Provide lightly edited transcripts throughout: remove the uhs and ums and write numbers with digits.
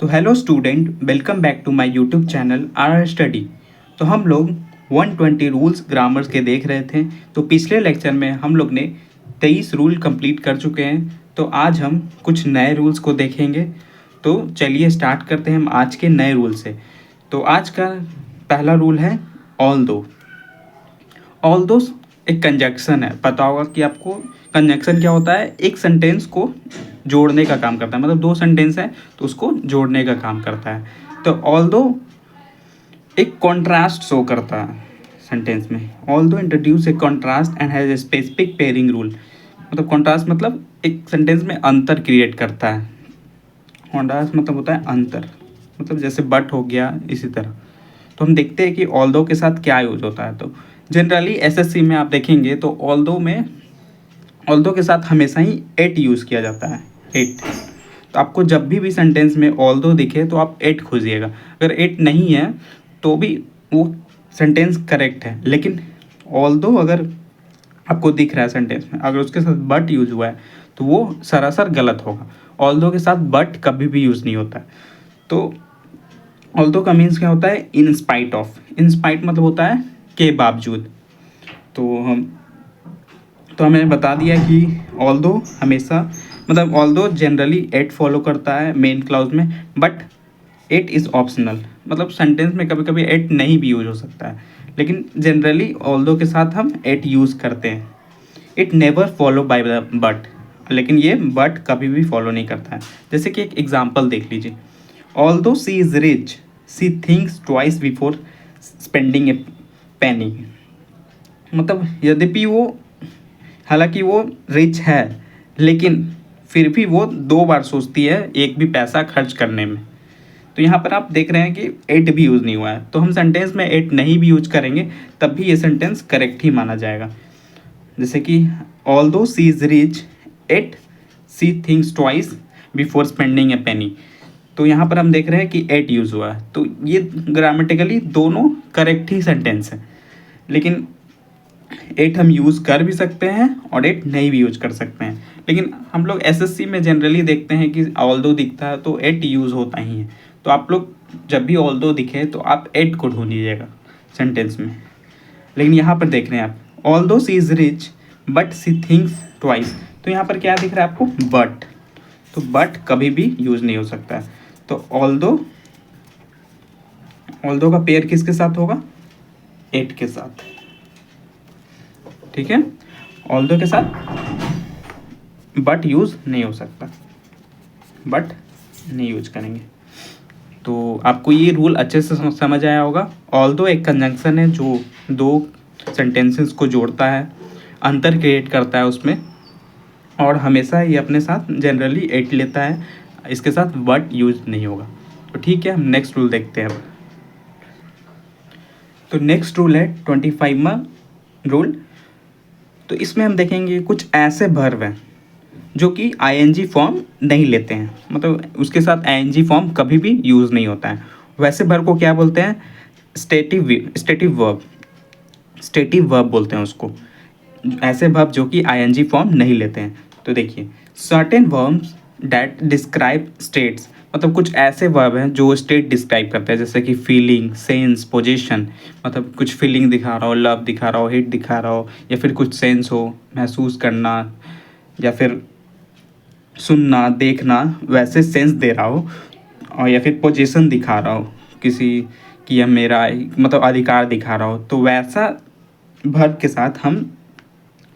तो hello student, welcome back to my YouTube channel R study. तो हम लोग 120 रूल्स ग्रामर्स के देख रहे थे। तो पिछले लेक्चर में हम लोग ने 23 रूल कंप्लीट कर चुके हैं। तो आज हम कुछ नए रूल्स को देखेंगे। तो चलिए स्टार्ट करते हैं हम आज के नए रूल से। तो आज का पहला रूल है ऑल्दो। ऑल्दो एक कंजक्शन है। पता होगा कि आपको कंजक्शन क्या होता है। एक सेंटेंस को जोड़ने का काम करता है, मतलब दो सेंटेंस है तो उसको जोड़ने का काम करता है। तो ऑल्दो एक कॉन्ट्रास्ट शो करता है सेंटेंस में। Although introduce A contrast and has a specific pairing rule. मतलब कॉन्ट्रास्ट मतलब एक सेंटेंस में अंतर क्रिएट करता है। कॉन्ट्रास्ट मतलब होता है अंतर, मतलब जैसे बट हो गया इसी तरह। तो हम देखते हैं कि ऑल्दो के साथ क्या यूज होता है। तो जनरली एसएससी में आप देखेंगे तो ऑल्दो के साथ हमेशा ही एट यूज़ किया जाता है। एट। तो आपको जब भी सेंटेंस में ऑल्दो दिखे तो आप एट खोजिएगा। अगर एट नहीं है तो भी वो सेंटेंस करेक्ट है। लेकिन ऑल्दो अगर आपको दिख रहा है सेंटेंस में, अगर उसके साथ बट यूज हुआ है तो वो सरासर गलत होगा। ऑल्दो के साथ बट कभी भी यूज़ नहीं होता है। तो ऑल्दो का मीन्स क्या होता है, in spite of. In spite मतलब होता है के बावजूद। तो हमें बता दिया कि ऑल्दो हमेशा मतलब ऑल्दो जनरली एट फॉलो करता है मेन क्लाउज में, बट एट इज़ ऑप्शनल। मतलब सेंटेंस में कभी कभी एट नहीं भी यूज हो सकता है, लेकिन जनरली ऑल्दो के साथ हम एट यूज़ करते हैं। It never follow by the but, लेकिन ये बट कभी भी फॉलो नहीं करता है। जैसे कि एक एग्जाम्पल देख लीजिए। Although she is rich she thinks twice before spending a penny. मतलब यद्यपि वो, हालांकि वो रिच है, लेकिन फिर भी वो दो बार सोचती है एक भी पैसा खर्च करने में। तो यहाँ पर आप देख रहे हैं कि एट भी यूज़ नहीं हुआ है। तो हम सेंटेंस में एट नहीं भी यूज करेंगे तब भी ये सेंटेंस करेक्ट ही माना जाएगा। जैसे कि although she is rich yet she thinks twice before spending a penny. तो यहाँ पर हम देख रहे हैं कि एट यूज़ हुआ है। तो ये ग्रामेटिकली दोनों करेक्ट ही सेंटेंस है। लेकिन एट हम यूज़ कर भी सकते हैं और एट नहीं भी यूज कर सकते हैं। लेकिन हम लोग एसएससी में जनरली देखते हैं कि ऑल्दो दिखता है तो एट यूज़ होता ही है। तो आप लोग जब भी ऑल्दो दिखे तो आप एट को ढूंढ लीजिएगा सेंटेंस में। लेकिन यहाँ पर देख रहे हैं आप, although she is rich but she thinks twice. तो यहाँ पर क्या दिख रहा है आपको, बट। तो बट कभी भी यूज़ नहीं हो सकता है। तो ऑल्दो का पेयर किसके साथ होगा, एट के साथ। ठीक है, ऑल्दो के साथ बट यूज़ नहीं हो सकता, बट नहीं यूज करेंगे। तो आपको ये रूल अच्छे से समझ आया होगा। ऑल्दो एक कंजंक्शन है जो दो सेंटेंसेस को जोड़ता है, अंतर क्रिएट करता है उसमें, और हमेशा ये अपने साथ जनरली एट लेता है। इसके साथ बट यूज नहीं होगा। तो ठीक है, हम नेक्स्ट रूल देखते हैं अब। तो नेक्स्ट रूल है 25वां रूल। तो इसमें हम देखेंगे कुछ ऐसे वर्ब हैं जो कि आईएनजी फॉर्म नहीं लेते हैं, मतलब उसके साथ आईएनजी फॉर्म कभी भी यूज़ नहीं होता है। वैसे वर्ब को क्या बोलते हैं, स्टेटिव वर्ब बोलते हैं उसको। ऐसे वर्ब जो कि आईएनजी फॉर्म नहीं लेते हैं। तो देखिए, certain verbs that describe states, मतलब कुछ ऐसे वर्ब हैं जो स्टेट डिस्क्राइब करते हैं, जैसे कि फीलिंग, सेंस, पोजीशन। मतलब कुछ फीलिंग दिखा रहा हो, लव दिखा रहा हो, हेट दिखा रहा हो, या फिर कुछ सेंस हो, महसूस करना, या फिर सुनना, देखना, वैसे सेंस दे रहा हो, और या फिर पोजीशन दिखा रहा हो किसी कि यह मेरा, मतलब अधिकार दिखा रहा हो। तो वैसा वर्ब के साथ हम,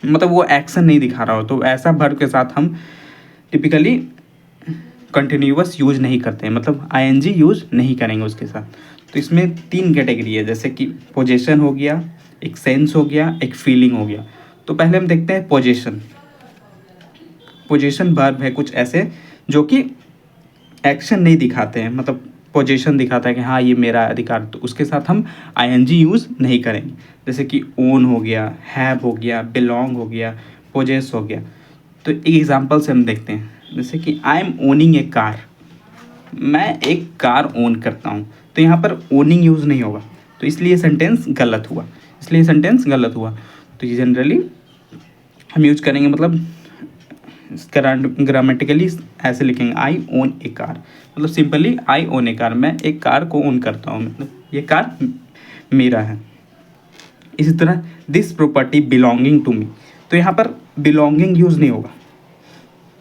मतलब वो एक्शन नहीं दिखा रहा हो, तो ऐसा वर्ब के साथ हम टिपिकली कंटिन्यूअस यूज नहीं करते हैं, मतलब आईएनजी यूज नहीं करेंगे उसके साथ। तो इसमें तीन कैटेगरी है, जैसे कि पोजीशन हो गया, एक सेंस हो गया, एक फीलिंग हो गया। तो पहले हम देखते हैं पोजीशन। पोजीशन वर्ब है कुछ ऐसे जो कि एक्शन नहीं दिखाते हैं, मतलब पोजीशन दिखाता है कि हाँ ये मेरा अधिकार, तो उसके साथ हम आईएनजी यूज़ नहीं करेंगे। जैसे कि ओन हो गया, हैव हो गया, बिलोंग हो गया, पोजेस हो गया। तो एक एग्जांपल से हम देखते हैं, जैसे कि I am owning a car, मैं एक कार ओन करता हूँ। तो यहाँ पर ओनिंग यूज़ नहीं होगा, तो इसलिए सेंटेंस गलत हुआ। तो ये जनरली हम यूज करेंगे, मतलब ग्रामेटिकली ऐसे लिखेंगे आई ओन ए कार, मतलब simply I own A car, मैं एक कार को ओन करता हूँ, मतलब ये कार मेरा है। इसी तरह this property belonging to me, तो यहाँ पर बिलोंगिंग यूज़ नहीं होगा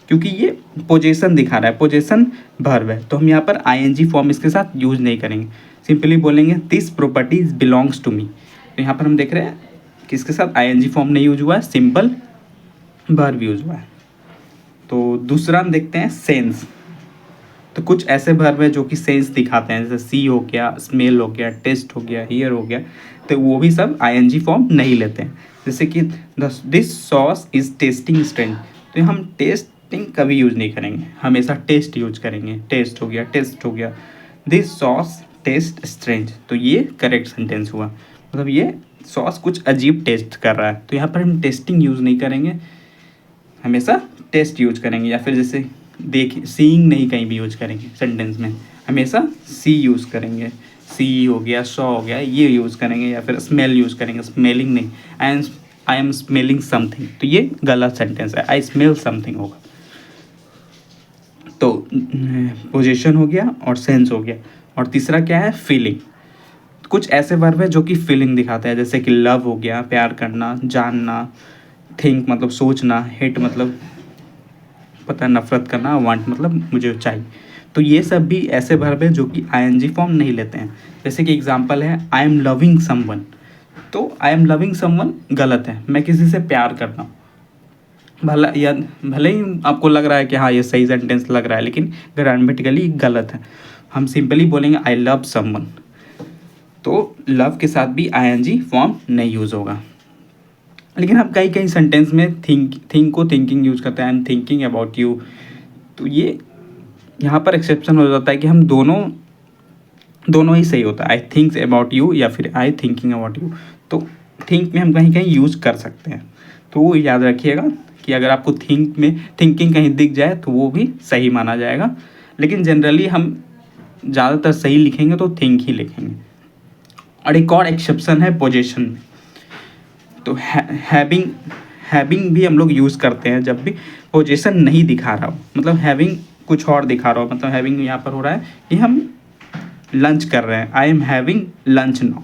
क्योंकि ये पोजेसन दिखा रहा है, पोजेसन वर्ब है, तो हम यहाँ पर आईएनजी फॉर्म इसके साथ यूज़ नहीं करेंगे, सिंपली बोलेंगे this property belongs to me. तो यहाँ पर हम देख रहे हैं कि इसके साथ आईएनजी फॉर्म नहीं यूज हुआ है, सिंपल वर्ब यूज हुआ है। तो दूसरा हम देखते हैं सेंस। तो कुछ ऐसे वर्ब है जो कि सेंस दिखाते हैं, जैसे सी हो गया, स्मेल हो गया, टेस्ट हो गया, हियर हो गया, तो वो भी सब आईएनजी फॉर्म नहीं लेते हैं। जैसे कि this sauce is testing strange, तो हम टेस्टिंग कभी यूज़ नहीं करेंगे, हमेशा टेस्ट यूज करेंगे, टेस्ट हो गया, टेस्ट हो गया। दिस सॉस टेस्ट स्ट्रेंज, तो ये करेक्ट सेंटेंस हुआ, मतलब ये सॉस कुछ अजीब टेस्ट कर रहा है, तो यहाँ पर हम टेस्टिंग यूज़ नहीं करेंगे, हमेशा टेस्ट यूज करेंगे। या फिर जैसे देख सीइंग नहीं कहीं भी यूज करेंगे सेंटेंस में, हमेशा सी यूज़ करेंगे, सी हो गया, सॉ हो गया, ये यूज़ करेंगे। या फिर स्मेल यूज़ करेंगे, स्मेलिंग नहीं, आई एम स्मेलिंग समथिंग, तो ये गलत सेंटेंस है, आई स्मेल समथिंग होगा। तो पोजीशन हो गया और सेंस हो गया, और तीसरा क्या है, फीलिंग। कुछ ऐसे वर्ब है जो कि फीलिंग दिखाते हैं, जैसे कि लव हो गया, प्यार करना, जानना, थिंक मतलब सोचना, हेट मतलब पता नफरत करना, वांट मतलब मुझे चाहिए। तो ये सब भी ऐसे वर्ब है जो कि आईएनजी फॉर्म नहीं लेते हैं। जैसे कि एग्जांपल है आई एम लविंग समवन, तो आई एम लविंग समवन गलत है, मैं किसी से प्यार करता हूँ, भले ही आपको लग रहा है कि हाँ ये सही सेंटेंस लग रहा है, लेकिन ग्रामेटिकली गलत है। हम सिंपली बोलेंगे आई लव समवन, तो लव के साथ भी आईएनजी फॉर्म नहीं यूज़ होगा। लेकिन हम कई कई सेंटेंस में थिंक को थिंकिंग यूज़ करते हैं, I am thinking about you, तो ये यहाँ पर एक्सेप्शन हो जाता है कि हम दोनों ही सही होता है, आई थिंक्स अबाउट यू या फिर आई थिंकिंग अबाउट यू। तो थिंक में हम कहीं कहीं यूज़ कर सकते हैं, तो वो याद रखिएगा कि अगर आपको थिंक में थिंकिंग कहीं दिख जाए तो वो भी सही माना जाएगा, लेकिन जनरली हम ज़्यादातर सही लिखेंगे तो थिंक ही लिखेंगे। और एक और एक्सेप्शन है पोजीशन में, तो हैविंग भी हम लोग यूज़ करते हैं जब भी पोजीशन नहीं दिखा रहा हो, मतलब हैविंग कुछ और दिखा रहा हो, मतलब हैविंग यहाँ पर हो रहा है कि हम लंच कर रहे हैं, I am having lunch now,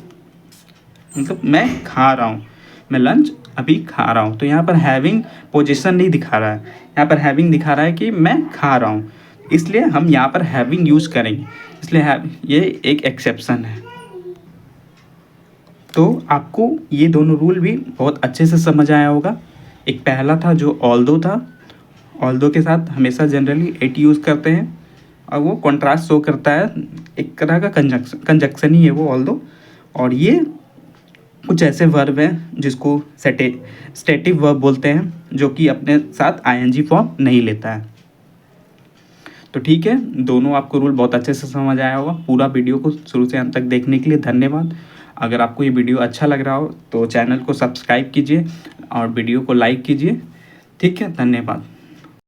मतलब मैं खा रहा हूँ, मैं लंच अभी खा रहा हूँ। तो यहाँ पर हैविंग पोजीशन नहीं दिखा रहा है, यहाँ पर हैविंग दिखा रहा है कि मैं खा रहा हूँ, इसलिए हम यहाँ पर हैविंग यूज़ करेंगे, इसलिए ये एक एक्सेप्शन है। तो आपको ये दोनों रूल भी बहुत अच्छे से समझ आया होगा। एक पहला था जो ऑल्दो था, ऑल्दो के साथ हमेशा जनरली एट यूज़ करते हैं, और वो कॉन्ट्रास्ट शो करता है, एक तरह का कंजक्शन ही है वो ऑल्दो। और ये कुछ ऐसे वर्ब हैं जिसको स्टेटिव वर्ब बोलते हैं, जो कि अपने साथ आईएनजी फॉर्म नहीं लेता है। तो ठीक है, दोनों आपको रूल बहुत अच्छे से समझ आया होगा। पूरा वीडियो को शुरू से अंत तक देखने के लिए धन्यवाद। अगर आपको ये वीडियो अच्छा लग रहा हो तो चैनल को सब्सक्राइब कीजिए और वीडियो को लाइक कीजिए। ठीक है, धन्यवाद।